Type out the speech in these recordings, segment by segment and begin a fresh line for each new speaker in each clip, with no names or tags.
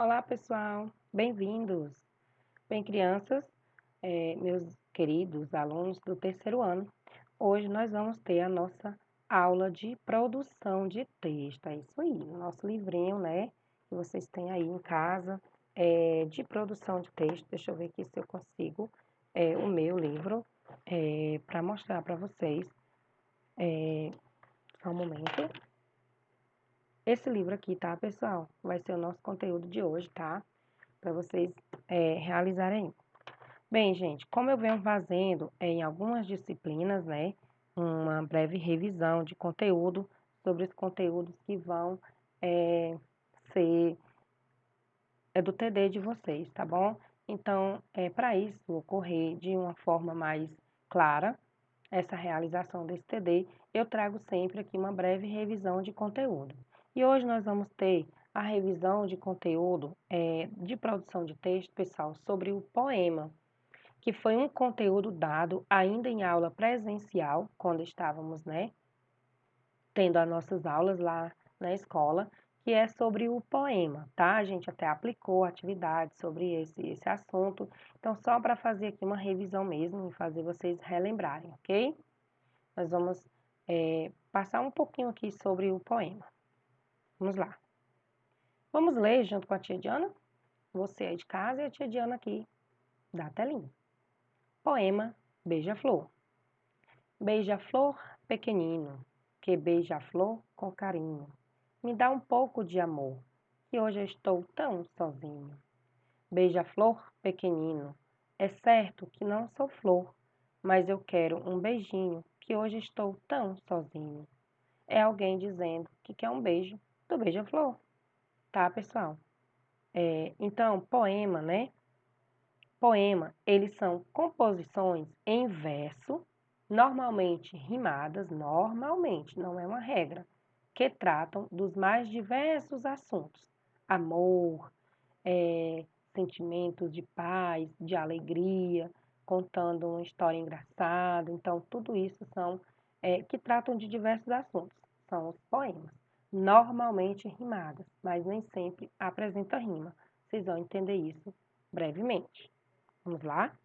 Olá, pessoal, bem-vindos. Bem, crianças, meus queridos alunos do terceiro ano, hoje nós vamos ter a nossa aula de produção de texto. É isso aí, o nosso livrinho, né, que vocês têm aí em casa, de produção de texto. Deixa eu ver aqui se eu consigo o meu livro para mostrar para vocês. Só um momento. Esse livro aqui, tá, pessoal? Vai ser o nosso conteúdo de hoje, tá? Para vocês realizarem. Bem, gente, como eu venho fazendo em algumas disciplinas, né, uma breve revisão de conteúdo sobre os conteúdos que vão ser do TD de vocês, tá bom? Então, para isso ocorrer de uma forma mais clara, essa realização desse TD, eu trago sempre aqui uma breve revisão de conteúdo. E hoje nós vamos ter a revisão de conteúdo de produção de texto, pessoal, sobre o poema, que foi um conteúdo dado ainda em aula presencial, quando estávamos, né, tendo as nossas aulas lá na escola, que é sobre o poema, tá? A gente até aplicou atividade sobre esse assunto, então só para fazer aqui uma revisão mesmo e fazer vocês relembrarem, ok? Nós vamos passar um pouquinho aqui sobre o poema. Vamos lá. Vamos ler junto com a tia Diana? Você aí de casa e a tia Diana aqui da telinha. Poema Beija-Flor. Beija-flor pequenino, que beija a flor com carinho. Me dá um pouco de amor, que hoje eu estou tão sozinho. Beija-flor pequenino, é certo que não sou flor, mas eu quero um beijinho, que hoje estou tão sozinho. É alguém dizendo que quer um beijo do beija-flor, tá, pessoal? Então, poema, né? Poema, eles são composições em verso, normalmente rimadas, normalmente, não é uma regra, que tratam dos mais diversos assuntos. Amor, sentimentos de paz, de alegria, contando uma história engraçada. Então, tudo isso são que tratam de diversos assuntos. São os poemas, normalmente rimadas, mas nem sempre apresenta rima. Vocês vão entender isso brevemente. Vamos lá?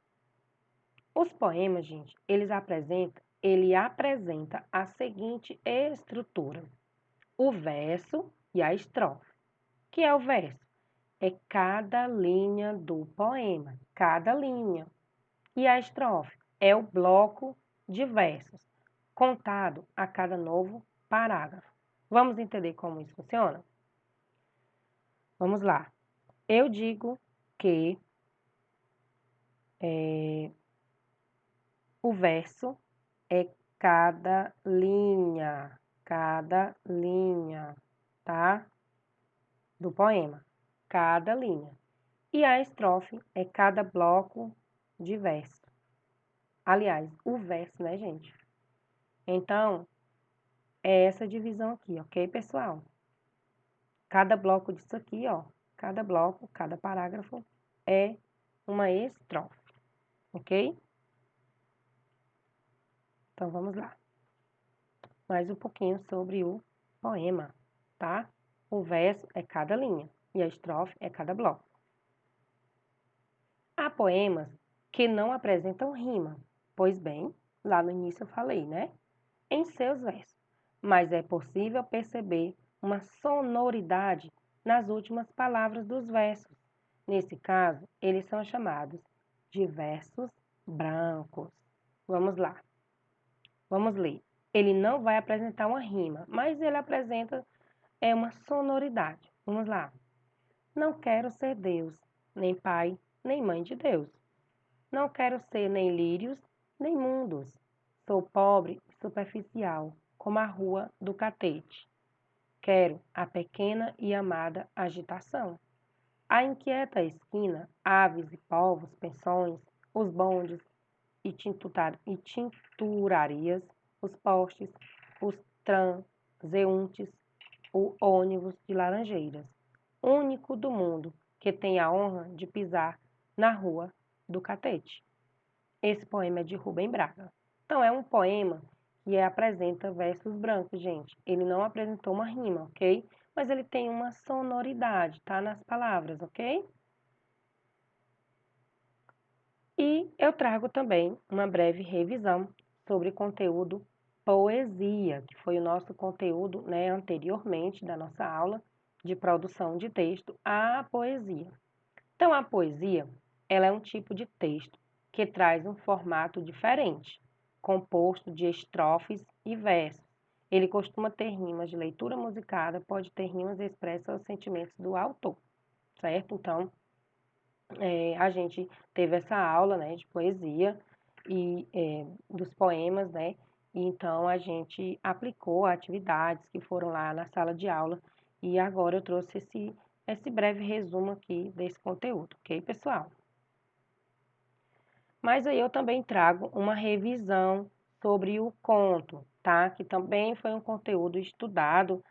Os poemas, gente, ele apresenta a seguinte estrutura: o verso e a estrofe. O que é o verso? É cada linha do poema, cada linha. E a estrofe é o bloco de versos, contado a cada novo parágrafo. Vamos entender como isso funciona? Vamos lá. Eu digo que o verso é cada linha, tá? Do poema, cada linha. E a estrofe é cada bloco de verso. Aliás, o verso, né, gente? Então, é essa divisão aqui, ok, pessoal? Cada bloco disso aqui, ó, cada bloco, cada parágrafo é uma estrofe, ok? Então, vamos lá. Mais um pouquinho sobre o poema, tá? O verso é cada linha e a estrofe é cada bloco. Há poemas que não apresentam rima, pois bem, lá no início eu falei, né? Em seus versos, mas é possível perceber uma sonoridade nas últimas palavras dos versos. Nesse caso, eles são chamados de versos brancos. Vamos lá. Vamos ler. Ele não vai apresentar uma rima, mas ele apresenta uma sonoridade. Vamos lá. Não quero ser Deus, nem pai, nem mãe de Deus. Não quero ser nem lírios, nem mundos. Sou pobre e superficial, como a rua do catete. Quero a pequena e amada agitação. A inquieta esquina, aves e povos, pensões, os bondes e tinturarias, os postes, os transeuntes, o ônibus de Laranjeiras, único do mundo que tem a honra de pisar na rua do Catete. Esse poema é de Rubem Braga. Então, é um poema que apresenta versos brancos, gente. Ele não apresentou uma rima, ok? mas ele tem uma sonoridade, tá? Nas palavras, ok? E eu trago também uma breve revisão sobre conteúdo poesia, que foi o nosso conteúdo, né, anteriormente da nossa aula de produção de texto, a poesia. Então, a poesia, ela é um tipo de texto que traz um formato diferente, composto de estrofes e versos. Ele costuma ter rimas de leitura musicada, pode ter rimas que expressam os sentimentos do autor, certo? Então, a gente teve essa aula, né, de poesia e dos poemas, né? E então a gente aplicou atividades que foram lá na sala de aula e agora eu trouxe esse breve resumo aqui desse conteúdo, ok, pessoal? Mas aí eu também trago uma revisão sobre o conto, tá? Que também foi um conteúdo estudado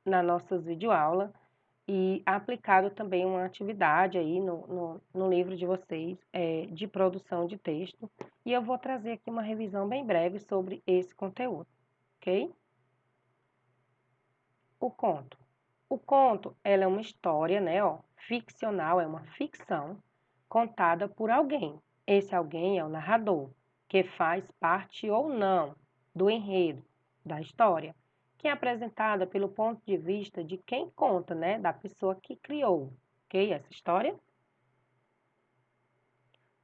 nas nossas videoaulas e aplicado também uma atividade aí no livro de vocês de produção de texto. E eu vou trazer aqui uma revisão bem breve sobre esse conteúdo, ok? O conto. O conto, ela é uma história, né, ó, ficcional, é uma ficção contada por alguém. Esse alguém é o narrador, que faz parte ou não do enredo, da história, que é apresentada pelo ponto de vista de quem conta, né, da pessoa que criou, ok? Essa história.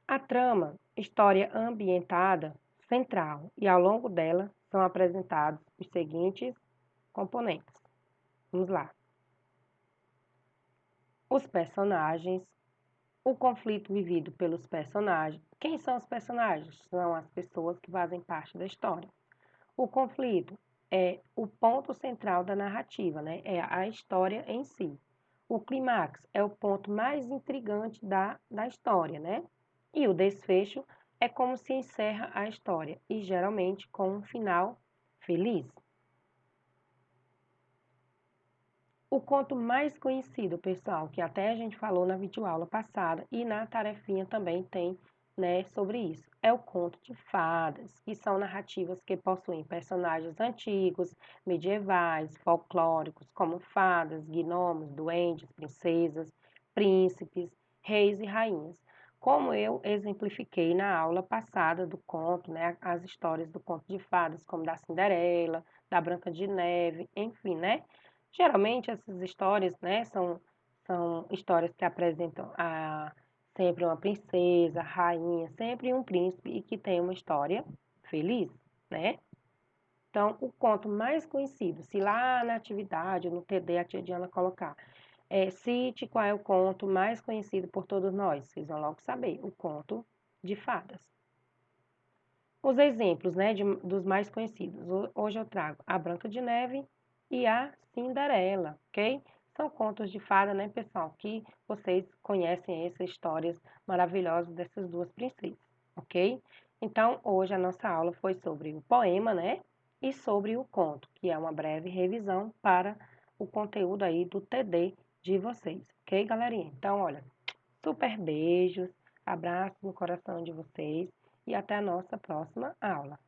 A trama, história ambientada, central, e ao longo dela são apresentados os seguintes componentes. Vamos lá. Os personagens, o conflito vivido pelos personagens. Quem são os personagens? São as pessoas que fazem parte da história. O conflito é o ponto central da narrativa, né? É a história em si. O clímax é o ponto mais intrigante da história, né? E o desfecho é como se encerra a história, e geralmente com um final feliz. O conto mais conhecido, pessoal, que até a gente falou na videoaula passada e na tarefinha também tem, né, sobre isso, é o conto de fadas, que são narrativas que possuem personagens antigos, medievais, folclóricos, como fadas, gnomos, duendes, princesas, príncipes, reis e rainhas. Como eu exemplifiquei na aula passada do conto, né, as histórias do conto de fadas, como da Cinderela, da Branca de Neve, enfim, né? Geralmente essas histórias, né, são histórias que apresentam sempre uma princesa, rainha, sempre um príncipe e que tem uma história feliz, né? Então, o conto mais conhecido, se lá na atividade, no TD, a tia Diana colocar, cite qual é o conto mais conhecido por todos nós, vocês vão logo saber, o conto de fadas. Os exemplos, né, dos mais conhecidos. Hoje eu trago a Branca de Neve e a Cinderela, ok? São contos de fada, né, pessoal, que vocês conhecem essas histórias maravilhosas dessas duas princesas, ok? Então, hoje a nossa aula foi sobre o poema, né, e sobre o conto, que é uma breve revisão para o conteúdo aí do TD de vocês, ok, galerinha? Então, olha, super beijos, abraços no coração de vocês e até a nossa próxima aula.